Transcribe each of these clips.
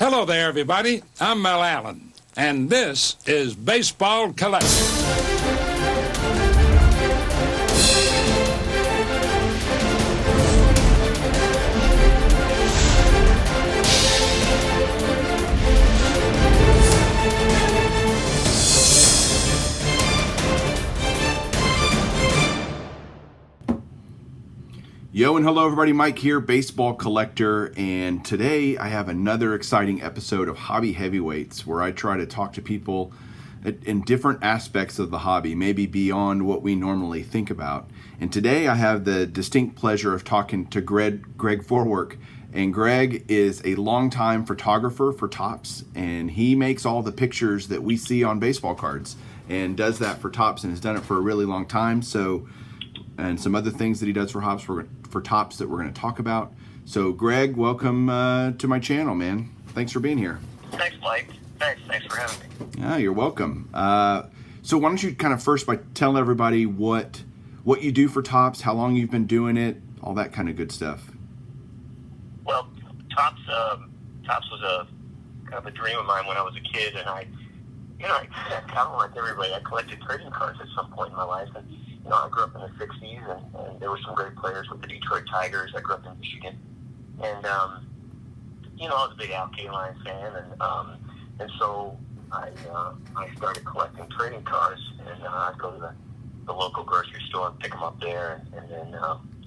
Hello there, everybody. I'm Mel Allen, and this is Baseball Collector. Yo and hello everybody, Mike here, Baseball Collector, and today I have another exciting episode of Hobby Heavyweights where I try to talk to people in different aspects of the hobby, maybe beyond what we normally think about. And today I have the distinct pleasure of talking to Gregg Forwork. And Gregg is a longtime photographer for Topps, and he makes all the pictures that we see on baseball cards and does that for Topps and has done it for a really long time. And some other things that he does for Topps that we're going to talk about. So, Gregg, welcome to my channel, man. Thanks for being here. Thanks, Mike. Thanks for having me. Yeah, you're welcome. So, why don't you kind of first by telling everybody what you do for Topps, how long you've been doing it, all that kind of good stuff. Well, Topps was a kind of a dream of mine when I was a kid, and I kind of like everybody, I collected trading cards at some point in my life, and I grew up in the 60s, and there were some great players with the Detroit Tigers. I grew up in Michigan. And, I was a big Al Kaline fan, and so I started collecting trading cards, and I'd go to the local grocery store and pick them up there. And then,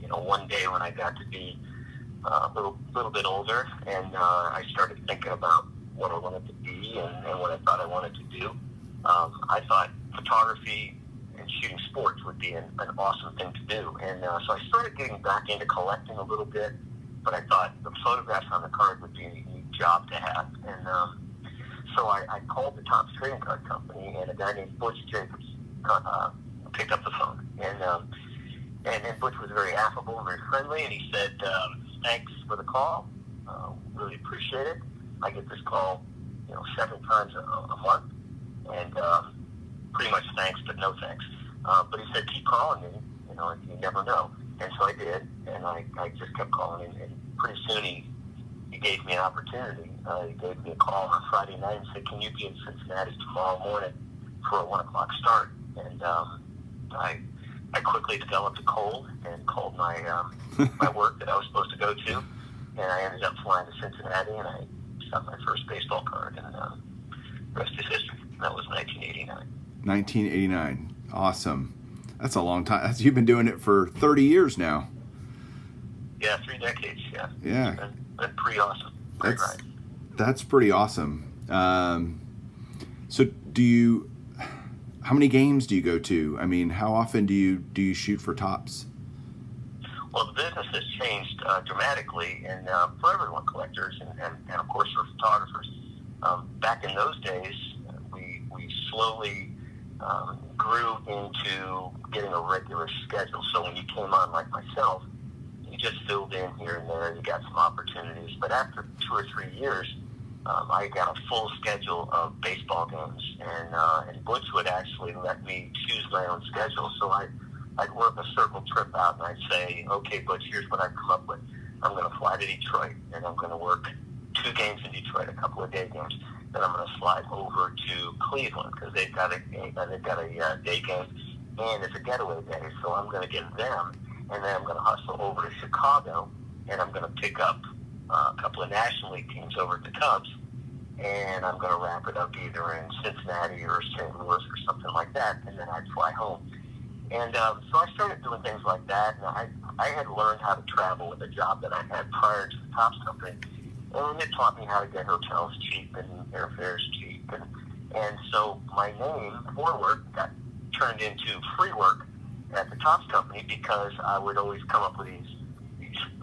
one day when I got to be a little bit older, and I started thinking about what I wanted to be and what I thought I wanted to do, I thought photography and shooting sports would be an awesome thing to do. And so I started getting back into collecting a little bit, but I thought the photographs on the card would be a neat job to have. And so I called the Topps Trading Card Company, and a guy named Butch Jacobs picked up the phone. And Butch was very affable and very friendly, and he said, thanks for the call. Really appreciate it. I get this call, 7 times a month, and pretty much thanks, but no thanks. But he said, keep calling me, you never know. And so I did, and I just kept calling, and pretty soon he gave me an opportunity. He gave me a call on Friday night and said, can you be in Cincinnati tomorrow morning for a 1 o'clock start? And I quickly developed a cold and called my work that I was supposed to go to, and I ended up flying to Cincinnati, and I shot my first baseball card, and the rest is history. That was 1989. 1989. Awesome. That's a long time. You've been doing it for 30 years now. Yeah, 3 decades, yeah. Yeah. It's been pretty awesome. Great ride. That's pretty awesome. So how many games do you go to? I mean, how often do you shoot for Topps? Well, the business has changed dramatically, and for everyone, collectors and of course for photographers. Back in those days, we slowly grew into getting a regular schedule. So when you came on like myself, you just filled in here and there, and you got some opportunities. But after 2 or 3 years, I got a full schedule of baseball games, and Butch would actually let me choose my own schedule. So I'd work a circle trip out, and I'd say, okay, Butch, here's what I've come up with. I'm going to fly to Detroit, and I'm going to work 2 games in Detroit, a couple of day games. Then I'm going to slide over to Cleveland because they've got a day game, and it's a getaway day, so I'm going to get them. And then I'm going to hustle over to Chicago, and I'm going to pick up a couple of National League teams over at the Cubs, and I'm going to wrap it up either in Cincinnati or St. Louis or something like that, and then I'd fly home. And so I started doing things like that, and I had learned how to travel with a job that I had prior to the Topps company, and it taught me how to get hotels cheap and airfares cheap, and so my name, Forwork, got turned into free work at the Topps company because I would always come up with these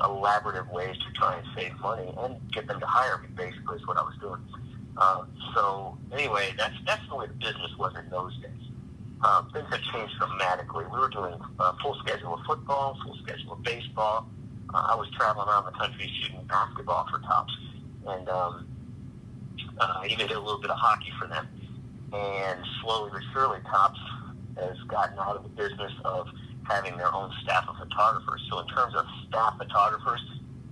elaborative ways to try and save money and get them to hire me, basically, is what I was doing. So anyway, that's the way the business was in those days. Things have changed dramatically. We were doing a full schedule of football, full schedule of baseball. I was traveling around the country shooting basketball for Topps, and even did a little bit of hockey for them. And slowly but surely, Topps has gotten out of the business of having their own staff of photographers. So in terms of staff photographers,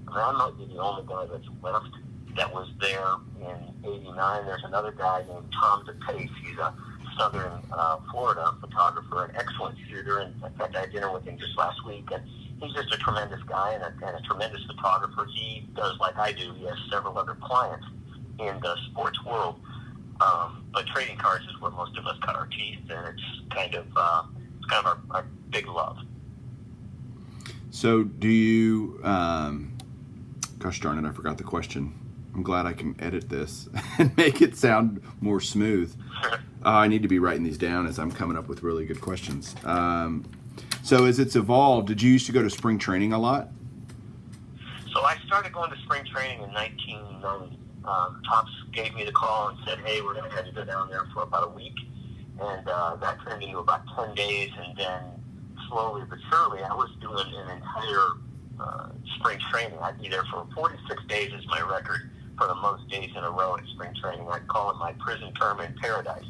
I might be the only guy that's left that was there in '89. There's another guy named Tom DePace. He's a Southern Florida photographer, an excellent shooter. And in fact, I had dinner with him just last week, and he's just a tremendous guy and a tremendous photographer. He does like I do. He has several other clients in the sports world. But trading cards is where most of us cut our teeth, and it's kind of our big love. So do you, gosh darn it, I forgot the question. I'm glad I can edit this and make it sound more smooth. I need to be writing these down as I'm coming up with really good questions. So as it's evolved, did you used to go to spring training a lot? So I started going to spring training in 1990. Topps gave me the call and said, hey, we're going to have you go down there for about a week. And that turned into about 10 days. And then slowly but surely, I was doing an entire spring training. I'd be there for 46 days is my record for the most days in a row at spring training. I'd call it my prison term in paradise.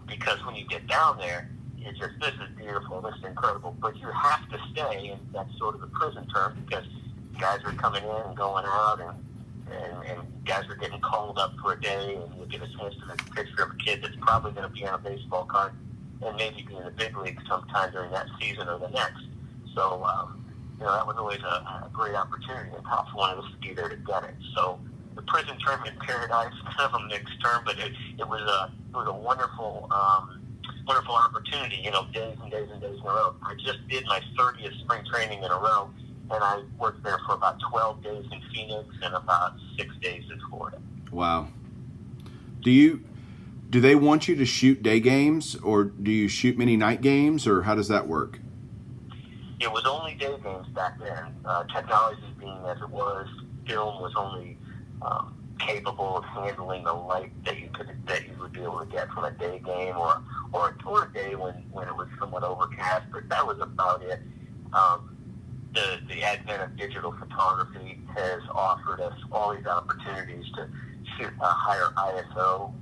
Because when you get down there, it's just, this is beautiful, this is incredible. But you have to stay, and that's sort of the prison term, because guys are coming in and going out, and guys are getting called up for a day, and you get a chance to make a picture of a kid that's probably going to be on a baseball card and maybe be in the big league sometime during that season or the next. So, that was always a great opportunity, and Topps wanted us to be there to get it. So the prison term in paradise, kind of a mixed term, but it was a wonderful opportunity, days and days and days in a row. I just did my 30th spring training in a row, and I worked there for about 12 days in Phoenix and about 6 days in Florida. Wow. Do they want you to shoot day games, or do you shoot many night games, or how does that work? It was only day games back then. Technology being as it was, film was only capable of handling the light that you would be able to get from a day game or a day when it was somewhat overcast, but that was about it. The advent of digital photography has offered us all these opportunities to shoot a higher ISO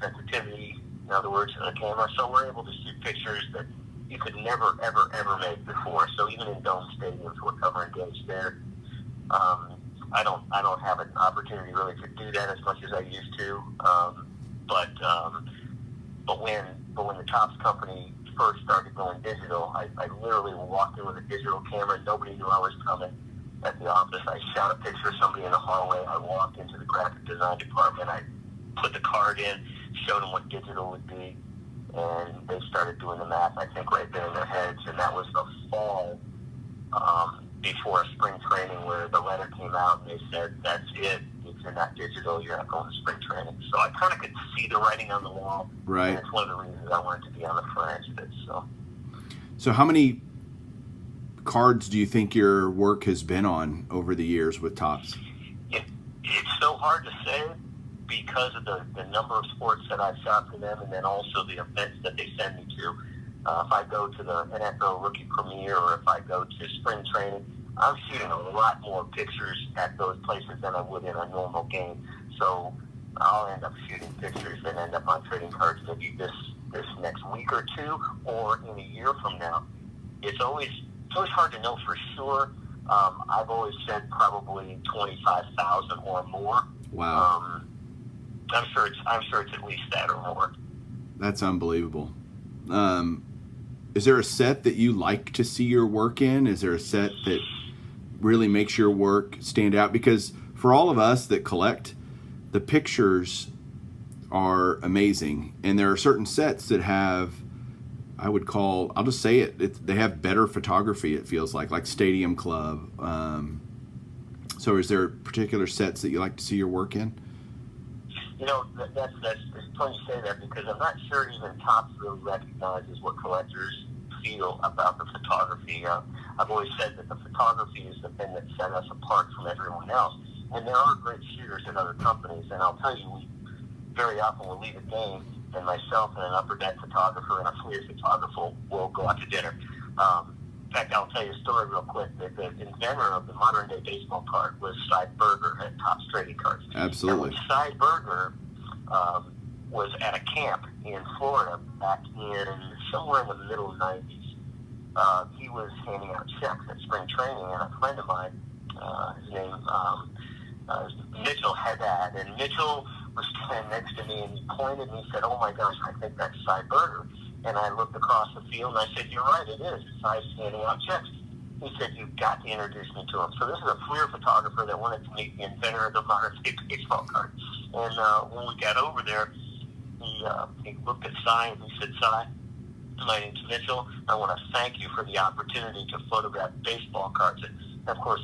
sensitivity, in other words, in the camera. So we're able to shoot pictures that you could never, ever, ever make before. So even in dome stadiums, we're covering games there. I don't have an opportunity really to do that as much as I used to. But when the Topps company first started going digital, I literally walked in with a digital camera. Nobody knew I was coming at the office. I shot a picture of somebody in the hallway. I walked into the graphic design department. I put the card in, showed them what digital would be, and they started doing the math, I think, right there in their heads. And that was the fall before spring training, where the letter came out and they said, that's it. If you're not digital, you're not going to spring training. So I kind of could see the writing on the wall. Right. And it's one of the reasons I wanted to be on the front edge of it. So how many cards do you think your work has been on over the years with Topps? It's so hard to say because of the number of sports that I've shot for them, and then also the events that they send me to. If I go to the NFL Rookie Premiere, or if I go to spring training, I'm shooting a lot more pictures at those places than I would in a normal game. So I'll end up shooting pictures that end up on trading cards maybe this next week or two, or in a year from now. It's always hard to know for sure. I've always said probably 25,000 or more. Wow. I'm sure it's at least that or more. That's unbelievable. Is there a set that you like to see your work in? Is there a set that really makes your work stand out? Because for all of us that collect, the pictures are amazing, and there are certain sets that have, I'll just say it, they have better photography, it feels like Stadium Club. So is there particular sets that you like to see your work in? That's it's funny you say that, because I'm not sure even Topps really recognizes what collectors feel about the photography. I've always said that the photography is the thing that set us apart from everyone else. And there are great shooters in other companies, and I'll tell you, we very often will leave a game, and myself and an upper deck photographer and a FLIR photographer will go out to dinner. In fact, I'll tell you a story real quick. The inventor of the modern-day baseball card was Cy Berger at Topps Trading Cards. Absolutely. And when Cy Berger was at a camp in Florida back in somewhere in the middle 90s, he was handing out checks at spring training, and a friend of mine, his name Mitchell Haddad, and Mitchell was standing next to me, and he pointed and he said, "Oh my gosh, I think that's Cy Berger." And I looked across the field and I said, "You're right, it is. It's Cy standing out checks." He said, "You've got to introduce me to him." So this is a Fleer photographer that wanted to meet the inventor of the modern day baseball card. And when we got over there, he looked at Cy and he said, "Cy, my name's Mitchell. I want to thank you for the opportunity to photograph baseball cards." And of course,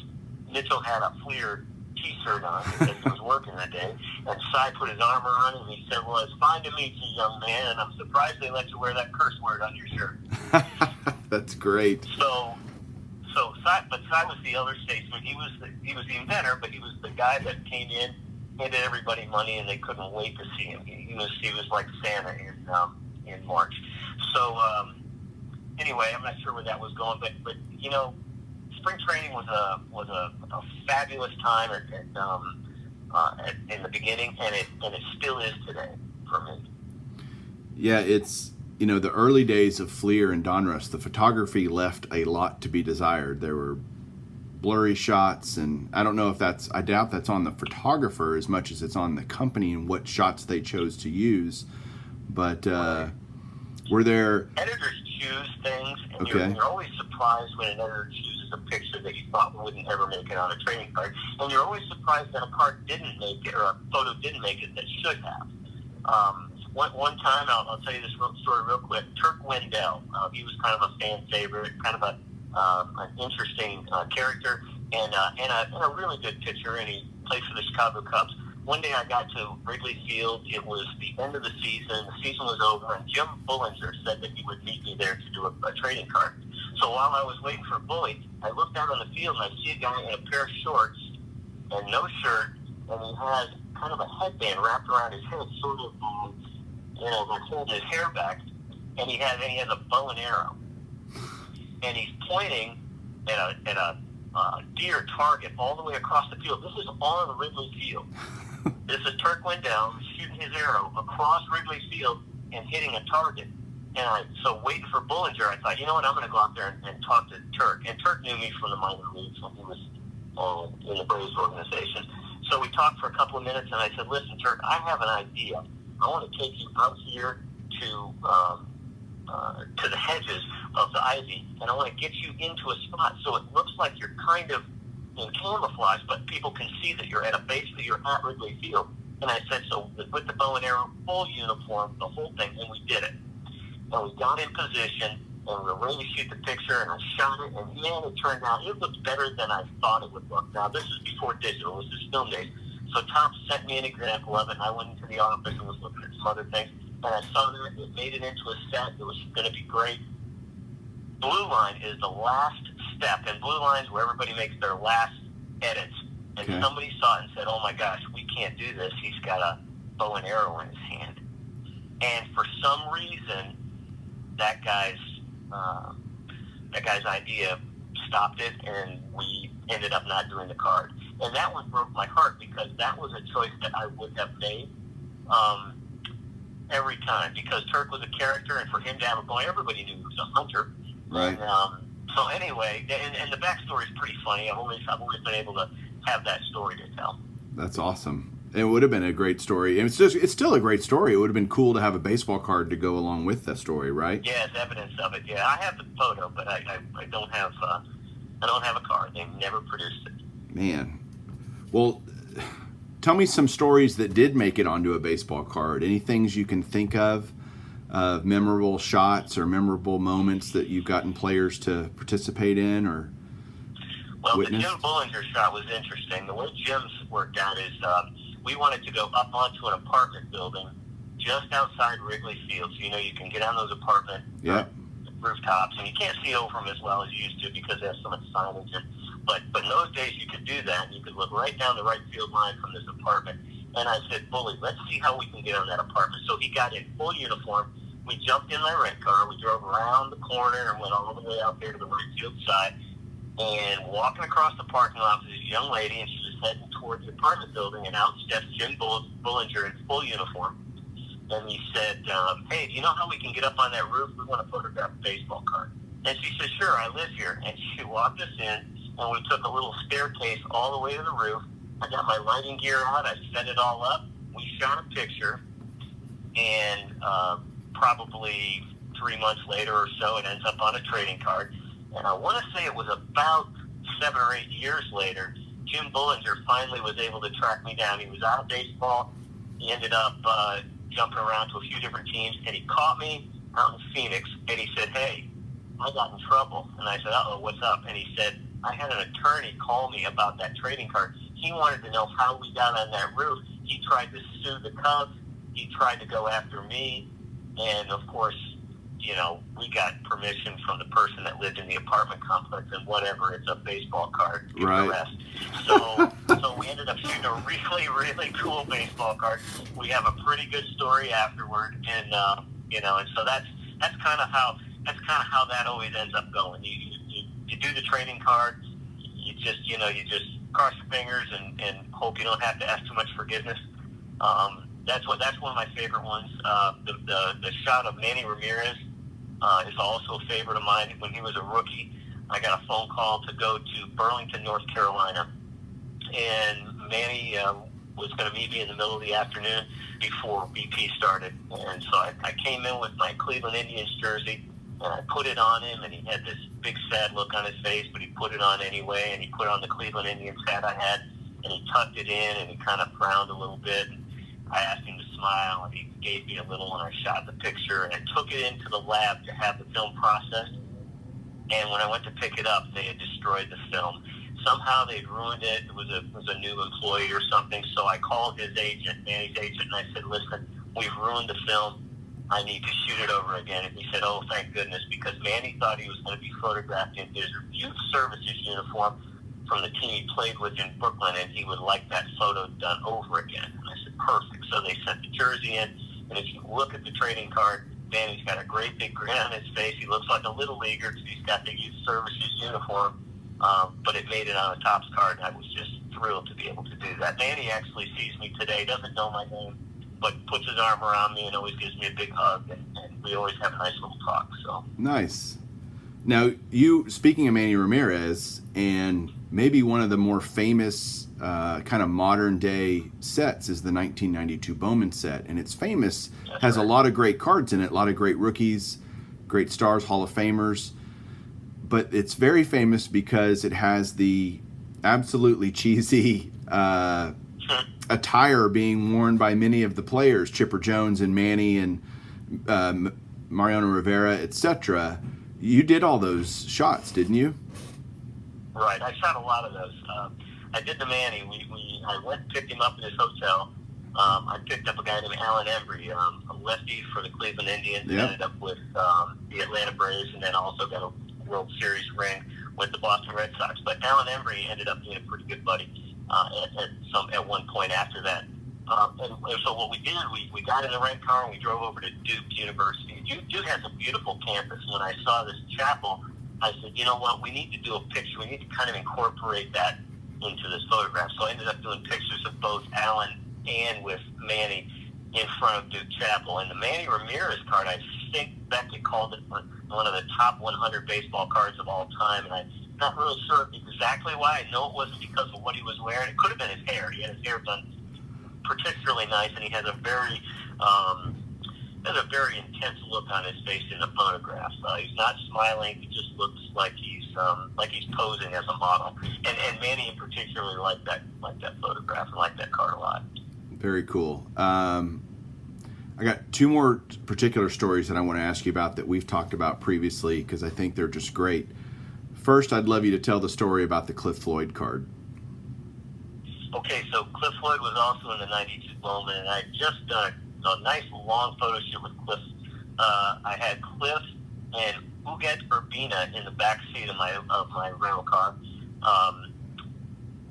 Mitchell had a Fleer T-shirt on because he was working that day. And Cy put his armor on and he said, "Well, it's fine to meet you, young man, and I'm surprised they let you wear that curse word on your shirt." That's great. So Cy, but Cy was the elder statesman. He was the inventor, but he was the guy that came in, handed everybody money, and they couldn't wait to see him. He was like Santa in March. So anyway, I'm not sure where that was going, but spring training was a fabulous time in the beginning, and it still is today for me. Yeah, it's the early days of Fleer and Donruss, the photography left a lot to be desired. There were blurry shots, and I doubt that's on the photographer as much as it's on the company and what shots they chose to use. But were there editors choose things, and okay. you're always surprised when an editor chooses a picture that you thought wouldn't ever make it on a trading card, and you're always surprised that a card didn't make it or a photo didn't make it that should have. One time, I'll tell you this story real quick. Turk Wendell, he was kind of a fan favorite, kind of an interesting character, and a really good pitcher, and he played for the Chicago Cubs. One day I got to Wrigley Field. It was the end of the season. The season was over, and Jim Bullinger said that he would meet me there to do a trading card. So while I was waiting for Bully, I looked out on the field, and I see a guy in a pair of shorts and no shirt, and he has kind of a headband wrapped around his head, sort of, like holding his hair back, and he has a bow and arrow, and he's pointing at a deer target all the way across the field. This is on Wrigley Field. This is Turk Wendell shooting his arrow across Wrigley Field and hitting a target. And so waiting for Bullinger, I thought, you know what, I'm going to go out there and talk to Turk. And Turk knew me from the minor leagues when he was in the Braves organization. So we talked for a couple of minutes, and I said, "Listen, Turk, I have an idea. I want to take you out here to the hedges of the ivy, and I want to get you into a spot so it looks like you're kind of in camouflage, but people can see that you're at you're at Wrigley Field." And I said, so with the bow and arrow, full uniform, the whole thing, and we did it. And we got in position, and we were ready to shoot the picture, and I shot it, and man, it turned out, it looked better than I thought it would look. Now, this is before digital. This is film days. So Tom sent me an example of it, and I went into the office and was looking at some other things, and I saw that it made it into a set. It was going to be great. Blue line is the last step, and Blue line is where everybody makes their last edits. And Okay. somebody saw it and said, "Oh my gosh, we can't do this. He's got a bow and arrow in his hand." And for some reason, that guy's idea stopped it, and we ended up not doing the card. And that one broke my heart because that was a choice that I would have made every time, because Turk was a character, and for him to have a bow, everybody knew he was a hunter. Right. And, so anyway, and the backstory is pretty funny. I've always been able to have that story to tell. That's awesome. It would have been a great story. And it's still a great story. It would have been cool to have a baseball card to go along with that story, right? Yeah, it's evidence of it. Yeah, I have the photo, but I don't have a card. They never produced it. Man. Well, tell me some stories that did make it onto a baseball card. Any things you can think of memorable shots or memorable moments that you've gotten players to participate in or witness? The Jim Bullinger shot was interesting. The way Jim's worked out is we wanted to go up onto an apartment building just outside Wrigley Field. So, you can get on those apartment rooftops, and you can't see over them as well as you used to because they have so much signage. But in those days, you could do that, and you could look right down the right field line from this apartment. And I said, "Bully, let's see how we can get on that apartment." So he got in full uniform. We jumped in my rent car. We drove around the corner and went all the way out there to the right field side. And walking across the parking lot was this young lady, and she was heading toward the apartment building, and out steps Jim Bullinger in full uniform. And he said, "Hey, do you know how we can get up on that roof? We want to photograph a baseball card." And she said, "Sure, I live here." And she walked us in, and we took a little staircase all the way to the roof. I got my lighting gear out. I set it all up. We shot a picture, and probably 3 months later or so, it ends up on a trading card. And I want to say it was about 7 or 8 years later, Jim Bullinger finally was able to track me down. He was out of baseball. He ended up jumping around to a few different teams, and he caught me out in Phoenix, and he said, "Hey, I got in trouble." And I said, "Uh-oh, what's up?" And he said, "I had an attorney call me about that trading card. He wanted to know how we got on that roof. He tried to sue the Cubs. He tried to go after me. And, of course, you know, we got permission from the person that lived in the apartment complex, and whatever, it's a baseball card. Right. The rest. So we ended up shooting a really, really cool baseball card. We have a pretty good story afterward, and you know, and so that's kind of how that always ends up going. You do the trading card. You just cross your fingers and hope you don't have to ask too much forgiveness. That's one of my favorite ones. The shot of Manny Ramirez is also a favorite of mine. When he was a rookie, I got a phone call to go to Burlington, North Carolina, and Manny was going to meet me in the middle of the afternoon before BP started. And so I came in with my Cleveland Indians jersey, and I put it on him, and he had this big sad look on his face, but he put it on anyway, and he put on the Cleveland Indians hat I had, and he tucked it in, and he kind of frowned a little bit. I asked him to smile, and he gave me a little, and I shot the picture, and I took it into the lab to have the film processed. And when I went to pick it up, they had destroyed the film. Somehow they'd ruined it. It was a new employee or something. So I called his agent, Manny's agent, and I said, "Listen, we've ruined the film. I need to shoot it over again." And he said, "Oh, thank goodness," because Manny thought he was going to be photographed in his youth services uniform from the team he played with in Brooklyn, and he would like that photo done over again. And I said, perfect. So they sent the jersey in, and if you look at the trading card, Manny's got a great big grin on his face. He looks like a little leaguer because he's got the youth services uniform, but it made it on a Topps card, and I was just thrilled to be able to do that. Manny actually sees me today, doesn't know my name, but puts his arm around me and always gives me a big hug, and we always have a nice little talk. So Nice. Now, speaking of Manny Ramirez, and maybe one of the more famous kind of modern day sets is the 1992 Bowman set, and it's famous, has a lot of great cards in it, a lot of great rookies, great stars, Hall of Famers, but it's very famous because it has the absolutely cheesy attire being worn by many of the players, Chipper Jones and Manny and Mariano Rivera, etc. You did all those shots, didn't you? Right, I shot a lot of those. I did the Manny. I went and picked him up at his hotel. I picked up a guy named Alan Embry, a lefty for the Cleveland Indians. Yep. Ended up with the Atlanta Braves, and then also got a World Series ring with the Boston Red Sox. But Alan Embry ended up being a pretty good buddy at one point after that. And so what we did, we got in the rent car and we drove over to Duke University. Duke has a beautiful campus. When I saw this chapel, I said, you know what, we need to do a picture. We need to kind of incorporate that into this photograph. So I ended up doing pictures of both Alan and with Manny in front of Duke Chapel. And the Manny Ramirez card, I think Beckett called it one of the top 100 baseball cards of all time. And I'm not really sure exactly why. I know it wasn't because of what he was wearing. It could have been his hair. He had his hair done particularly nice, and he has a very intense look on his face in the photograph. He's not smiling; he just looks like he's posing as a model. And Manny in particular liked that photograph and liked that card a lot. Very cool. I got two more particular stories that I want to ask you about that we've talked about previously because I think they're just great. First, I'd love you to tell the story about the Cliff Floyd card. Okay, so Cliff Floyd was also in the 92 Bowman, and I just done a nice long photo shoot with Cliff. I had Cliff and Uget Urbina in the back seat of my rental car.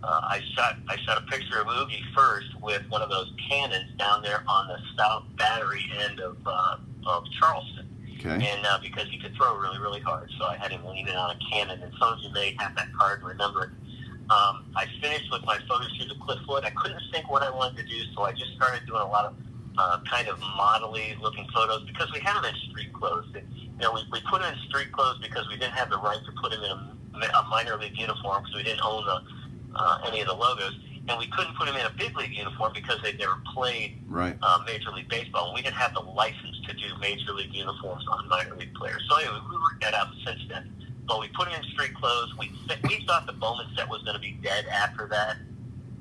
I shot a picture of Oogie first with one of those cannons down there on the South Battery end of Charleston. Okay. And because he could throw really, really hard, so I had him leaning on a cannon, and some of you may have that card and remember it. I finished with my photo shoot of Cliff Floyd. I couldn't think what I wanted to do, so I just started doing a lot of kind of model-y looking photos because we had him in street clothes. And, we put him in street clothes because we didn't have the right to put him in a minor league uniform because we didn't own any of the logos. and we couldn't put him in a big league uniform because they'd never played Right. Major League Baseball. And we didn't have the license to do Major League uniforms on minor league players. So anyway, we worked that out since then. But we put him in street clothes. We thought the Bowman set was going to be dead after that.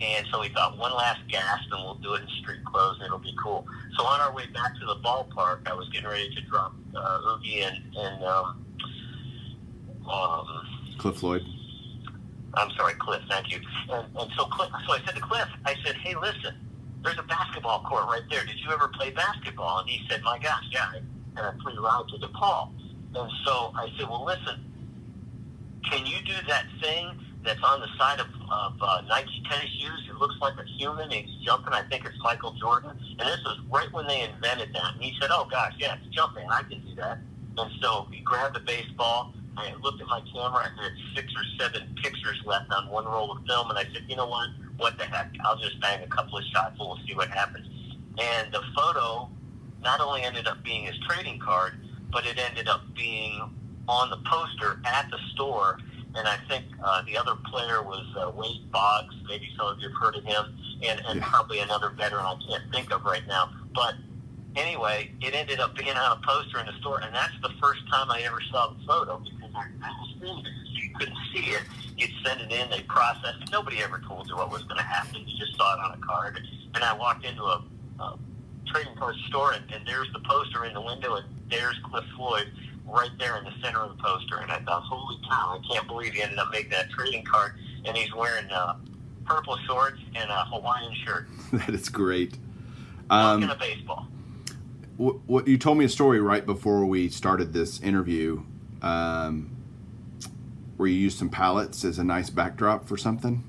And so we thought one last gasp and we'll do it in street clothes and it'll be cool. So on our way back to the ballpark, I was getting ready to drop Oogie and Cliff Floyd. I'm sorry, Cliff, thank you. And so I said to Cliff, I said, hey, listen, there's a basketball court right there. Did you ever play basketball? And he said, my gosh, yeah. And I played around to DePaul. And so I said, well, listen, can you do that thing that's on the side of Nike tennis shoes? It looks like a human. And he's jumping. I think it's Michael Jordan. And this was right when they invented that. And he said, oh, gosh, yeah, it's jumping. I can do that. And so he grabbed the baseball. I looked at my camera. I had 6 or 7 pictures left on one roll of film. And I said, you know what? What the heck? I'll just bang a couple of shots and we'll see what happens. And the photo not only ended up being his trading card, but it ended up being on the poster at the store. And I think the other player was Wade Boggs. Maybe some of you have heard of him. And probably another veteran I can't think of right now. But anyway, it ended up being on a poster in the store. And that's the first time I ever saw the photo because I was in there. You couldn't see it. You'd send it in. They processed it. Nobody ever told you what was going to happen. You just saw it on a card. And I walked into a trading card store, and there's the poster in the window, and there's Cliff Floyd right there in the center of the poster. And I thought, holy cow, I can't believe he ended up making that trading card. And he's wearing purple shorts and a Hawaiian shirt. That is great. Walking a baseball. What you told me a story right before we started this interview, where you used some pallets as a nice backdrop for something.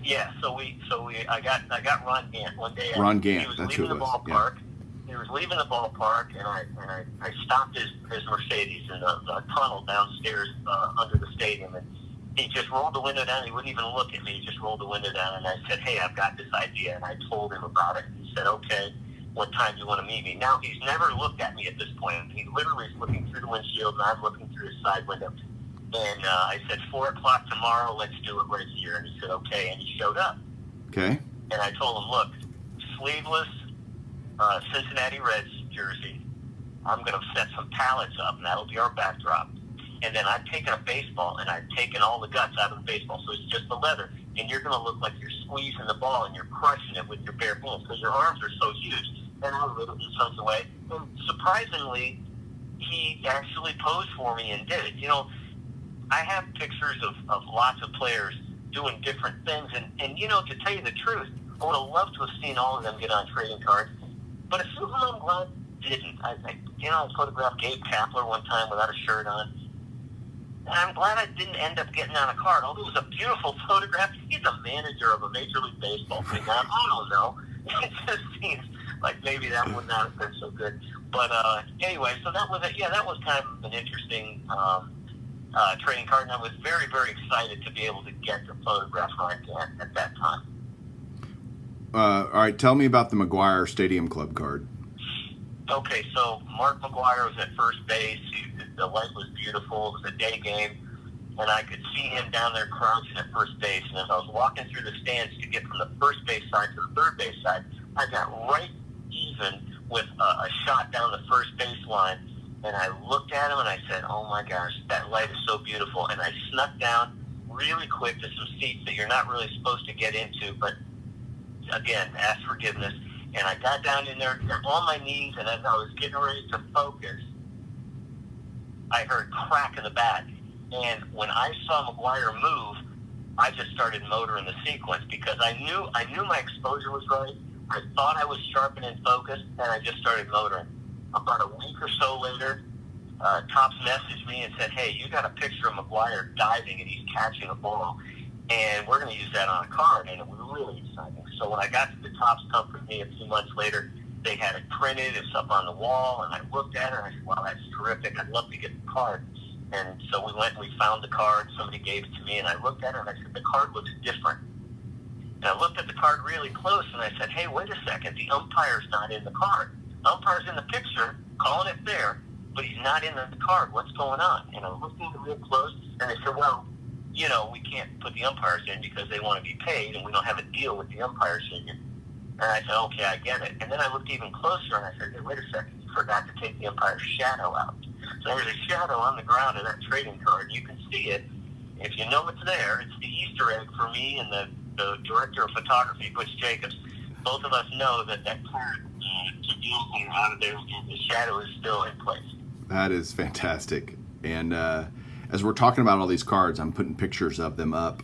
Yeah, I got Ron Gant one day. Ron Gant, he was that's leaving who it the was. ballpark. Yeah. He was leaving the ballpark, and I stopped his Mercedes in the tunnel downstairs under the stadium, and he just rolled the window down. He wouldn't even look at me. He just rolled the window down, and I said, hey, I've got this idea, and I told him about it. And he said, okay, what time do you want to meet me? Now, he's never looked at me at this point. He literally is looking through the windshield, and I'm looking through his side window. And I said, 4 o'clock tomorrow, let's do it right here. And he said, okay, and he showed up. Okay. And I told him, look, sleeveless Cincinnati Reds jersey. I'm going to set some pallets up, and that'll be our backdrop. And then I've taken a baseball, and I've taken all the guts out of the baseball, so it's just the leather. And you're going to look like you're squeezing the ball, and you're crushing it with your bare hands because your arms are so huge. And I literally tons away. And surprisingly, he actually posed for me and did it. You know, I have pictures of lots of players doing different things. And you know, to tell you the truth, I would have loved to have seen all of them get on trading cards. But a few of them I'm glad didn't. I photographed Gabe Kapler one time without a shirt on. And I'm glad I didn't end up getting on a card. Although it was a beautiful photograph. He's a manager of a Major League Baseball team. I don't know. It just seems like maybe that would not have been so good. But anyway, so that was it. Yeah, that was kind of an interesting trading card, and I was very, very excited to be able to get the photograph Ron Gant at that time. All right, tell me about the McGuire Stadium Club card. Okay, so Mark McGuire was at first base. The light was beautiful. It was a day game, and I could see him down there crouching at first base. And as I was walking through the stands to get from the first base side to the third base side, I got right even with a shot down the first base line. And I looked at him and I said, oh my gosh, that light is so beautiful. And I snuck down really quick to some seats that you're not really supposed to get into, but again, ask forgiveness. And I got down in there on my knees, and as I was getting ready to focus, I heard crack in the bat. And when I saw McGuire move, I just started motoring the sequence because I knew my exposure was right. I thought I was sharp and in focus, and I just started motoring. About a week or so later, Topps messaged me and said, hey, you got a picture of McGuire diving, and he's catching a ball, and we're going to use that on a card, and it was really exciting. So when I got to the Topps company a few months later, they had it printed, it's up on the wall, and I looked at it, and I said, wow, that's terrific, I'd love to get the card. And so we went and we found the card, somebody gave it to me, and I looked at it, and I said, the card looks different. And I looked at the card really close, and I said, hey, wait a second, the umpire's not in the card. The umpire's in the picture, calling it fair, but he's not in the card. What's going on? And I looked at it real close, and I said, well, we can't put the umpires in because they want to be paid, and we don't have a deal with the umpires union. And I said, okay, I get it. And then I looked even closer, and I said, hey, wait a second, you forgot to take the umpire's shadow out. So there's a shadow on the ground of that trading card. You can see it. If you know it's there, it's the Easter egg for me and the director of photography, Butch Jacobs. Both of us know that card to deal out of there, the shadow is still in place. That is fantastic. And as we're talking about all these cards, I'm putting pictures of them up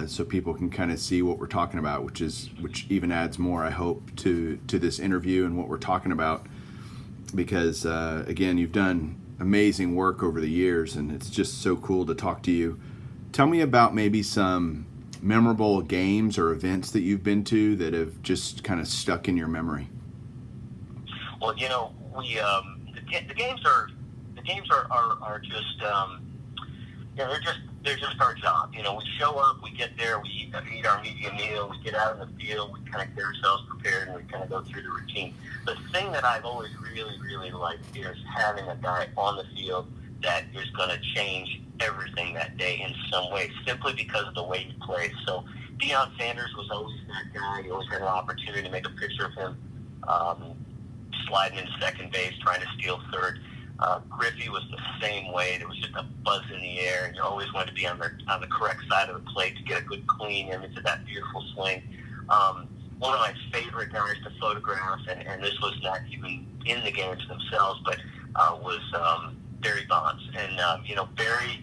so people can kind of see what we're talking about, which even adds more, I hope, to this interview and what we're talking about. Because again, you've done amazing work over the years, and it's just so cool to talk to you. Tell me about maybe some memorable games or events that you've been to that have just kind of stuck in your memory. Well, we the games are just they're just our job. We show up, we get there, we eat our media meal, we get out in the field, we kind of get ourselves prepared, and we kind of go through the routine. The thing that I've always really, really liked is having a guy on the field that is going to change everything that day in some way, simply because of the way he plays. So Deion Sanders was always that guy. You always had an opportunity to make a picture of him sliding into second base, trying to steal third. Griffey was the same way. There was just a buzz in the air, and you always wanted to be on the correct side of the plate to get a good, clean image of that beautiful swing. One of my favorite guys to photograph, and this was not even in the games themselves, but was Barry Bonds. And, Barry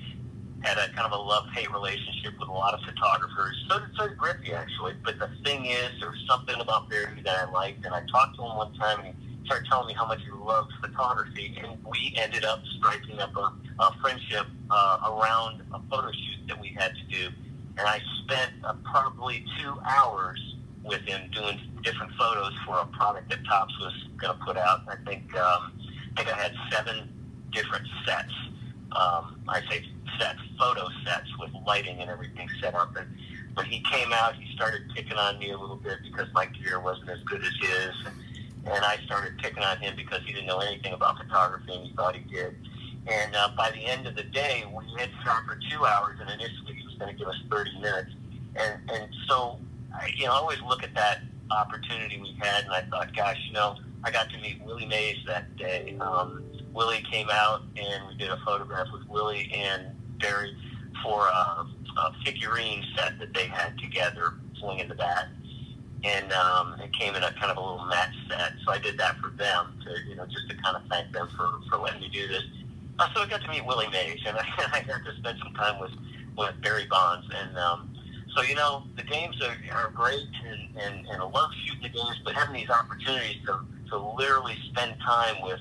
had a kind of a love-hate relationship with a lot of photographers. So did Griffey, actually. But the thing is, there was something about Barry that I liked, and I talked to him one time, and he started telling me how much he loved photography, and we ended up striking up a friendship around a photo shoot that we had to do. And I spent probably 2 hours with him doing different photos for a product that Topps was going to put out. I think I had 7 different sets. I say sets, photo sets with lighting and everything set up. And when he came out, he started picking on me a little bit because my gear wasn't as good as his. And I started picking on him because he didn't know anything about photography, and he thought he did. And by the end of the day, we had shot for 2 hours, and initially he was going to give us 30 minutes. And so, I always look at that opportunity we had, and I thought, gosh, I got to meet Willie Mays that day. Willie came out, and we did a photograph with Willie and Barry for a figurine set that they had together, swinging the bat. And it came in a kind of a little match set. So I did that for them just to kind of thank them for letting me do this. So I got to meet Willie Mays, and I got to spend some time with Barry Bonds. And so, the games are great, and I love shooting the games, but having these opportunities to literally spend time with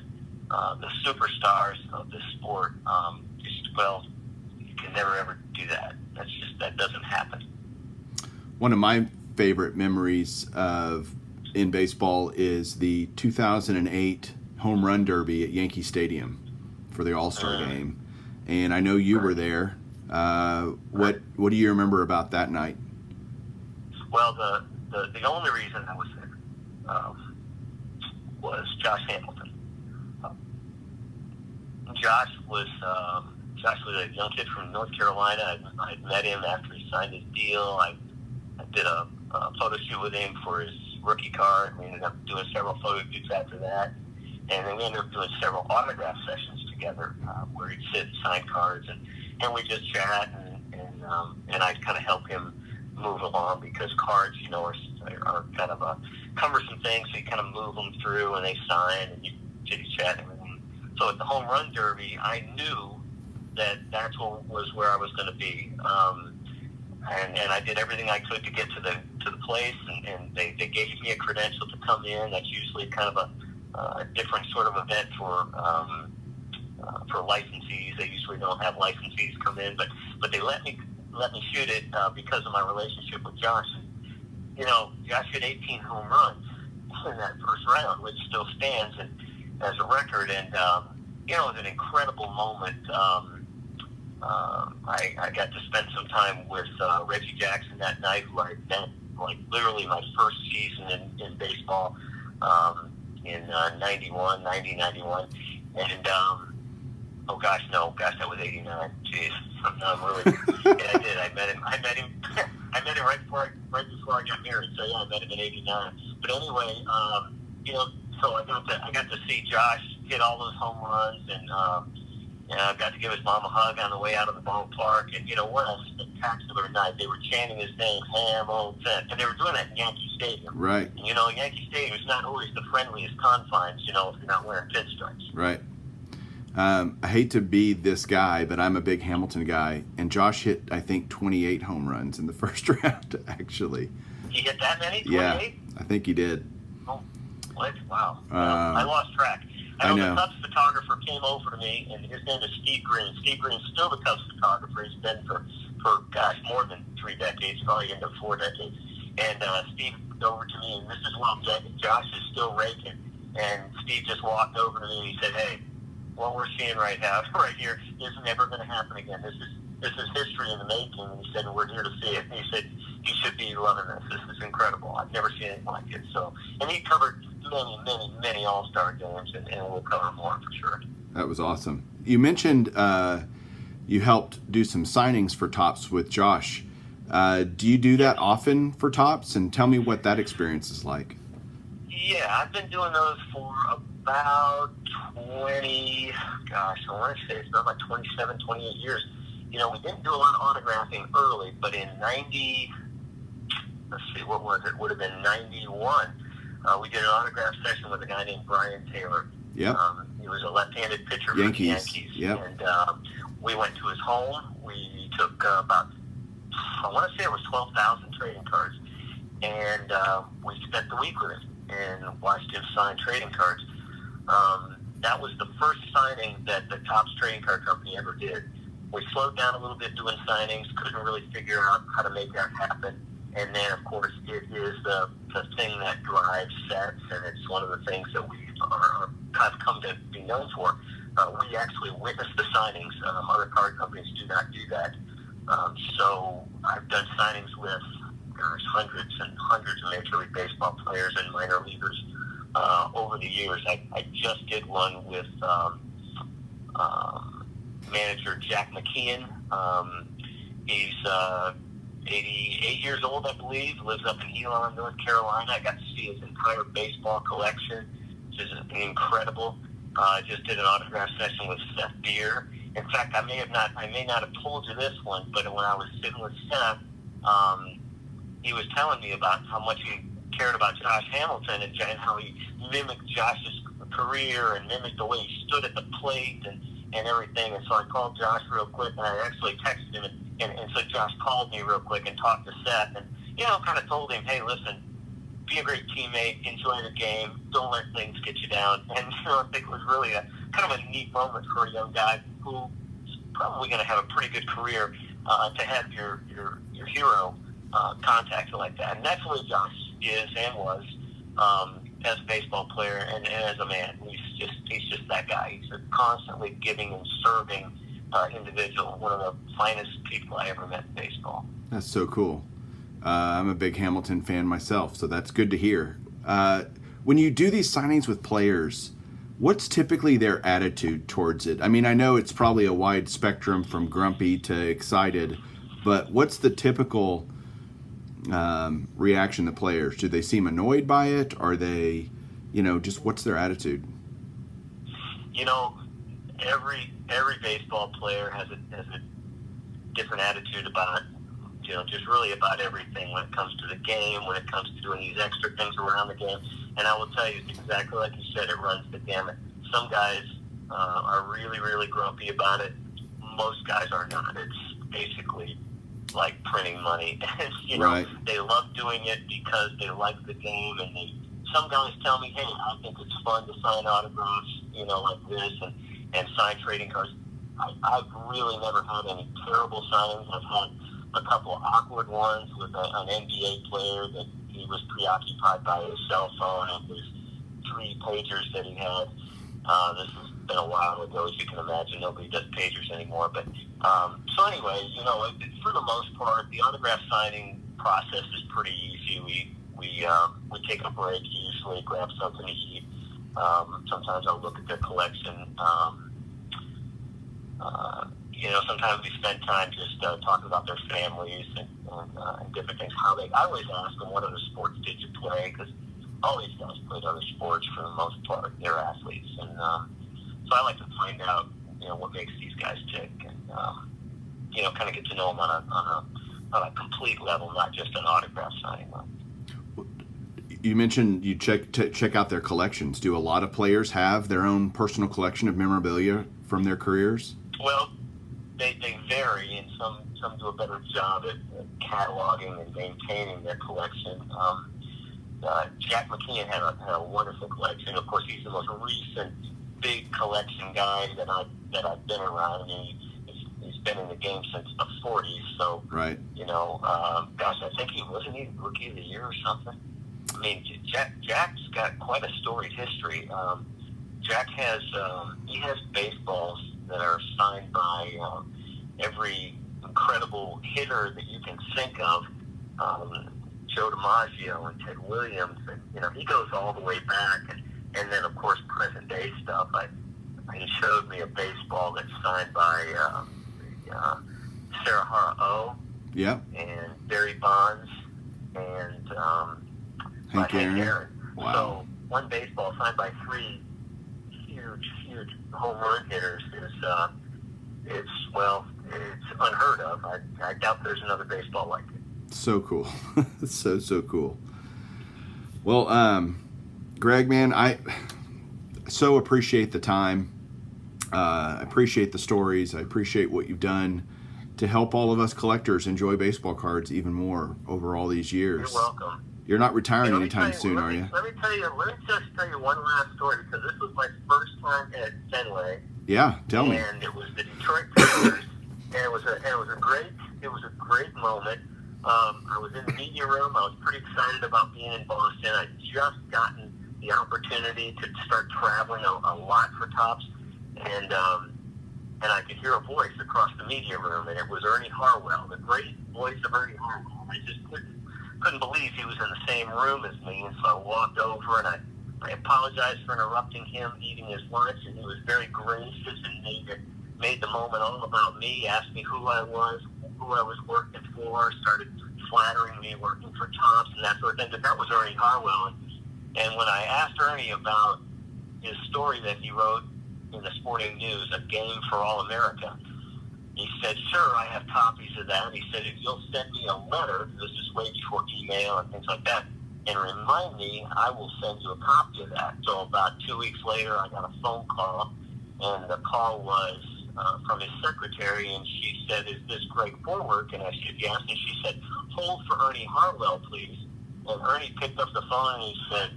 the superstars of this sport, you can never ever do that. That doesn't happen. One of my favorite memories in baseball is the 2008 home run derby at Yankee Stadium for the All-Star game, and I know you were there. What do you remember about that night? Well, the only reason I was there was Josh Hamilton. Josh was a young kid from North Carolina. I met him after he signed his deal. I did a photo shoot with him for his rookie card. We ended up doing several photo shoots after that, and then we ended up doing several autograph sessions together where he'd sit and sign cards, and we just chat, and I kind of help him move along because cards, are kind of a cumbersome thing, so you kind of move them through and they sign and you chitty chat and everything. So at the home run derby, I knew that's what was where I was going to be. And I did everything I could to get to the place, and they gave me a credential to come in. That's usually kind of a different sort of event for licensees. They usually don't have licensees come in, but they let me shoot it because of my relationship with Josh. Josh hit 18 home runs in that first round, which still stands as a record, and it was an incredible moment. I got to spend some time with Reggie Jackson that night, who I met literally my first season in baseball in 91, and Oh gosh, no, gosh, that was '89. Jeez, I'm really. Yeah, I did. I met him. I met him right before I got married. So yeah, I met him in '89. But anyway, so I got to see Josh hit all those home runs, and I got to give his mom a hug on the way out of the ballpark. And what a spectacular night! They were chanting his name, Hamilton, and they were doing that in Yankee Stadium. Right. And, Yankee Stadium is not always the friendliest confines. If you're not wearing pinstripes. Right. I hate to be this guy, but I'm a big Hamilton guy, and Josh hit, I think, 28 home runs in the first round, actually. He hit that many? 28? Yeah, I think he did. Oh, what? Wow. I lost track. I know. The Cubs photographer came over to me, and his name is Steve Green. Steve Green's still the Cubs photographer. He's been for more than 3 decades, probably into 4 decades. And Steve went over to me, and this is while Josh is still raking. And Steve just walked over to me, and he said, "Hey, what we're seeing right here is never going to happen again. This is history in the making." And he said, "We're here to see it." And he said, "You should be loving this. This is incredible. I've never seen anything like it." So, and he covered many All-Star games, and we'll cover more for sure. That was awesome. You mentioned you helped do some signings for Topps with Josh. Do you do that often for Topps? And tell me what that experience is like. Yeah, I've been doing those for about 20, I want to say it's about 27, 28 years. We didn't do a lot of autographing early, but in 90, let's see, what was it? Would have been 91. We did an autograph session with a guy named Brian Taylor. Yep. He was a left-handed pitcher for the Yankees. Yep. And we went to his home. We took about, I want to say it was 12,000 trading cards. And we spent the week with him and watched him sign trading cards. That was the first signing that the Topps Trading Card Company ever did. We slowed down a little bit doing signings, couldn't really figure out how to make that happen. And then, of course, it is the thing that drives sets, and it's one of the things that we have come to be known for. We actually witness the signings. Other card companies do not do that. So I've done signings with hundreds and hundreds of Major League Baseball players and minor leaguers over the years. I just did one with manager Jack McKeon. He's 88 years old, I believe, lives up in Elon, North Carolina. I got to see his entire baseball collection, which is incredible. I just did an autograph session with Seth Beer. In fact, I may not have told you this one, but when I was sitting with Seth, he was telling me about how much he cared about Josh Hamilton and how he mimicked Josh's career and mimicked the way he stood at the plate and everything. And so I called Josh real quick, and I actually texted him, and so Josh called me real quick and talked to Seth, and kind of told him, "Hey, listen, be a great teammate, enjoy the game, don't let things get you down." And I think it was really a kind of a neat moment for a young guy who's probably going to have a pretty good career to have your hero contact like that. And that's what Josh is and was as a baseball player and as a man. He's just that guy. He's a constantly giving and serving individual, one of the finest people I ever met in baseball. That's so cool. I'm a big Hamilton fan myself, so that's good to hear. When you do these signings with players, what's typically their attitude towards it? I mean, I know it's probably a wide spectrum from grumpy to excited, but what's the typical reaction to players? Do they seem annoyed by it? Are they, just what's their attitude? Every baseball player has a different attitude about, just really about everything when it comes to the game, when it comes to doing these extra things around the game. And I will tell you, it's exactly like you said, it runs the gamut. Some guys are really, really grumpy about it. Most guys are not. It's basically like printing money. And, right. They love doing it because they like the game. And some guys tell me, "Hey, I think it's fun to sign autographs, like this and sign trading cards." I've really never had any terrible signings. I've had a couple of awkward ones with an NBA player that he was preoccupied by his cell phone and his 3 pagers that he had. This has been a while ago, as you can imagine. Nobody does pagers anymore. But so anyway, for the most part, the autograph signing process is pretty easy. We take a break usually, grab something to eat. Sometimes I'll look at their collection. sometimes we spend time just talking about their families and different things. I always ask them, what other sports did you play? Because all these guys played other sports for the most part. They're athletes. And so I like to find out, what makes these guys tick and, kind of get to know them on a complete level, not just an autograph signing level. You mentioned you check out their collections. Do a lot of players have their own personal collection of memorabilia from their careers? Well, they vary, and some do a better job at cataloging and maintaining their collection. Jack McKeon had a wonderful collection. Of course, he's the most recent big collection guy that I've been around. I mean, he's been in the game since the 40s. So, right. I think he Rookie of the Year or something. I mean, Jack's got quite a storied history. Jack has baseballs that are signed by every incredible hitter that you can think of. Joe DiMaggio and Ted Williams, and he goes all the way back, and then of course present day stuff. He showed me a baseball that's signed by Sarah Hara O. Yep. And Barry Bonds and Hank Aaron. Wow. So one baseball signed by three huge home run hitters it's unheard of. I doubt there's another baseball like it. So cool. so cool. Well, Gregg, man, I so appreciate the time. I appreciate the stories. I appreciate what you've done to help all of us collectors enjoy baseball cards even more over all these years. You're welcome. You're not retiring anytime soon, are you? Let me just tell you one last story, because this was my first time at Fenway. Yeah, tell me. And it was the Detroit Tigers, and it was a great moment. I was in the media room. I was pretty excited about being in Boston. I'd just gotten the opportunity to start traveling a lot for Topps, and I could hear a voice across the media room, and it was Ernie Harwell, the great voice of Ernie Harwell. I just couldn't believe he was in the same room as me, and so I walked over and I apologized for interrupting him eating his lunch, and he was very gracious and made the moment all about me, asked me who I was working for, started flattering me working for Topps and that sort of thing. But that was Ernie Harwell, and when I asked Ernie about his story that he wrote in the Sporting News, A Game for All America, he said, sure, I have copies of that. He said, if you'll send me a letter, this is way before email and things like that, and remind me, I will send you a copy of that. So about 2 weeks later, I got a phone call, and the call was from his secretary, and she said, is this Gregg Forward? And I said, yes. And she said, hold for Ernie Harwell, please. And Ernie picked up the phone, and he said,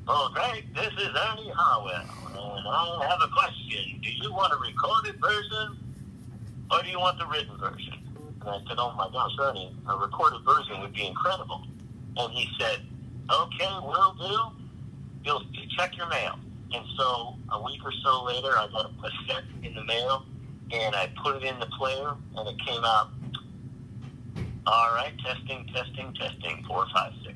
oh, Gregg, this is Ernie Harwell, and I have a question. Do you want a recorded version, or do you want the written version? And I said, oh my gosh, Ernie, a recorded version would be incredible. And he said, okay, will do. You'll check your mail. And so a week or so later, I got a set in the mail, and I put it in the player, and it came out, all right, testing, 4, 5, 6.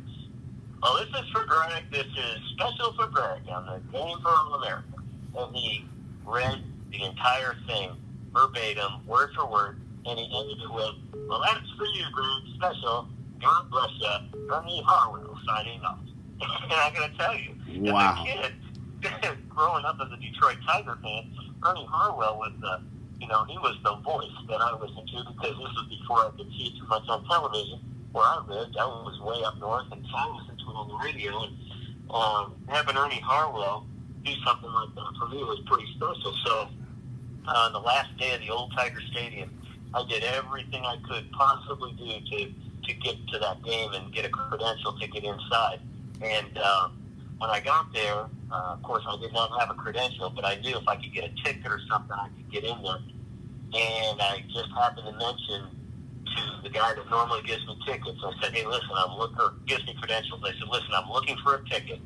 Oh, this is for Gregg. This is special for Gregg on the Game for All America. And he read the entire thing verbatim, word for word, and he ended it with, well, that's for you, Gregg, special. God bless you. Ernie Harwell signing off. And I got to tell you, wow. As a kid, growing up as a Detroit Tiger fan, Ernie Harwell was he was the voice that I listened to, because this was before I could see too much on television. Where I lived, I was way up north, and so I listened to it on the radio. And having Ernie Harwell do something like that for me was pretty special. So on the last day of the old Tiger Stadium, I did everything I could possibly do to get to that game and get a credential to get inside. And when I got there, of course, I did not have a credential, but I knew if I could get a ticket or something, I could get in there. And I just happened to mention to the guy that normally gives me tickets, I said, hey, listen, gives me credentials. I said, listen, I'm looking for a ticket.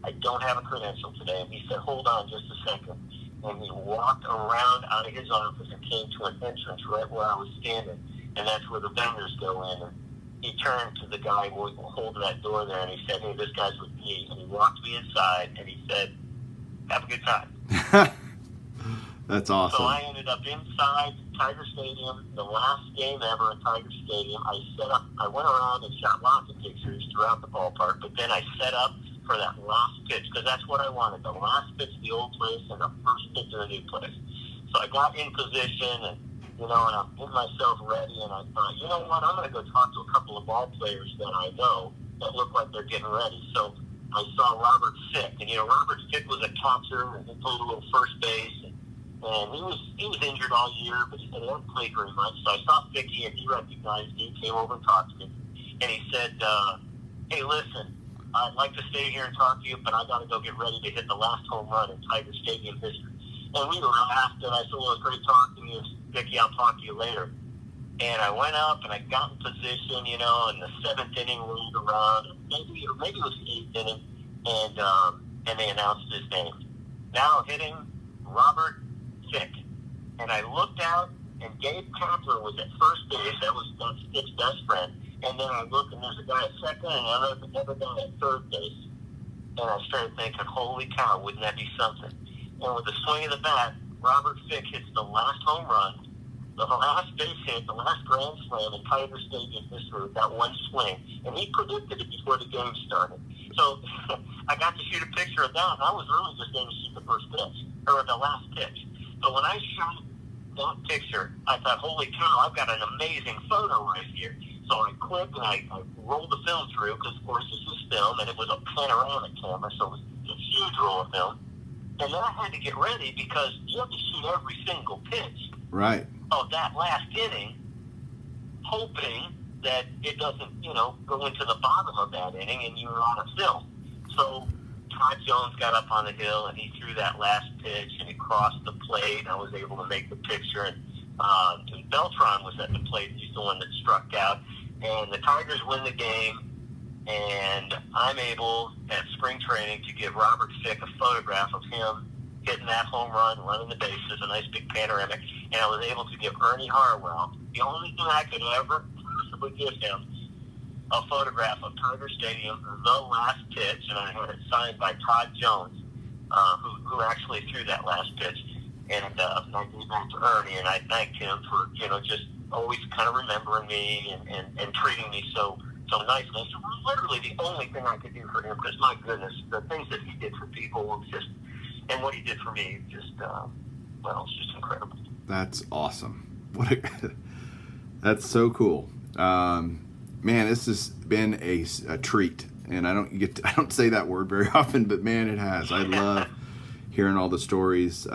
I don't have a credential today. And he said, hold on just a second. And he walked around out of his office and came to an entrance right where I was standing. And that's where the vendors go in. And he turned to the guy holding that door there, and he said, hey, this guy's with me. And he walked me inside, and he said, have a good time. That's So awesome. I ended up inside Tiger Stadium, the last game ever at Tiger Stadium. I went around and shot lots of pictures throughout the ballpark, but then I set up for that last pitch, because that's what I wanted, the last pitch of the old place and the first pitch of the new place. So I got in position, and and I'm getting myself ready, and I thought, you know what, I'm going to go talk to a couple of ball players that I know that look like they're getting ready. So I saw Robert Fick, and Robert Fick was a catcher, and he played a little first base, and he was injured all year, but he said he hadn't played very much. So I saw Ficky, and he recognized me, came over and talked to me, and he said, hey, listen, I'd like to stay here and talk to you, but I got to go get ready to hit the last home run in Tiger Stadium history. And we laughed, and I said, well, it was great talking to you, Vicky, I'll talk to you later. And I went up, and I got in position, and the seventh inning rolled around, maybe it was the eighth inning, and they announced his name. Now hitting Robert Fick. And I looked out, and Gabe Kapler was at first base. That's Fick's best friend. And then I looked, and there's a guy at second and another guy at third base. And I started thinking, holy cow, wouldn't that be something? And with the swing of the bat, Robert Fick hits the last home run, the last base hit, the last grand slam in Tiger Stadium history with that one swing. And he predicted it before the game started. So I got to shoot a picture of that, and I was really just going to shoot the first pitch, or the last pitch. So when I shot that picture, I thought, holy cow, I've got an amazing photo right here. So I clicked, and I rolled the film through, because, of course, this was film, and it was a panoramic camera, so it was a huge roll of film. And then I had to get ready, because you have to shoot every single pitch Right. of that last inning, hoping that it doesn't, go into the bottom of that inning, and you're on a film. So Todd Jones got up on the hill, and he threw that last pitch, and it crossed the plate, and I was able to make the picture. And Beltran was at the plate. He's the one that struck out. And the Tigers win the game, and I'm able, at spring training, to give Robert Fick a photograph of him hitting that home run, running the bases, a nice big panoramic. And I was able to give Ernie Harwell, the only thing I could ever possibly give him, a photograph of Tiger Stadium, the last pitch, and I had it signed by Todd Jones, who actually threw that last pitch. And I gave that to Ernie, and I thanked him for, just always kind of remembering me and treating me so nicely. So it was literally the only thing I could do for him, because, my goodness, the things that he did for people was just, and what he did for me, just, it's just incredible. That's awesome. That's so cool. Man, this has been a treat, and I don't say that word very often, but man, it has. I love hearing all the stories.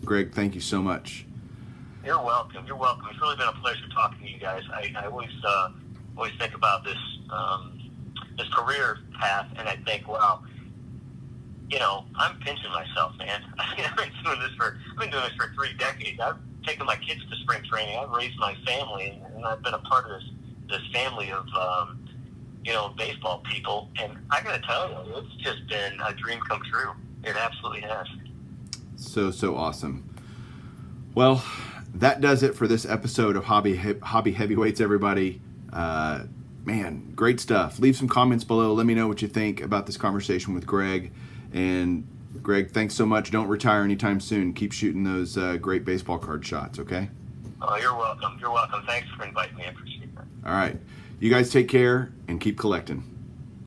Gregg, thank you so much. You're welcome. You're welcome. It's really been a pleasure talking to you guys. I always think about this career path, and I think, wow, I'm pinching myself, man. I've been doing this for 3 decades. I've taken my kids to spring training. I've raised my family, and I've been a part of this family of baseball people. And I got to tell you, it's just been a dream come true. It absolutely has. So awesome. Well, that does it for this episode of Hobby Heavyweights, everybody. Man, great stuff. Leave some comments below. Let me know what you think about this conversation with Gregg. And Gregg, thanks so much. Don't retire anytime soon. Keep shooting those great baseball card shots, okay? Oh, you're welcome. You're welcome. Thanks for inviting me. I appreciate that. All right. You guys take care and keep collecting.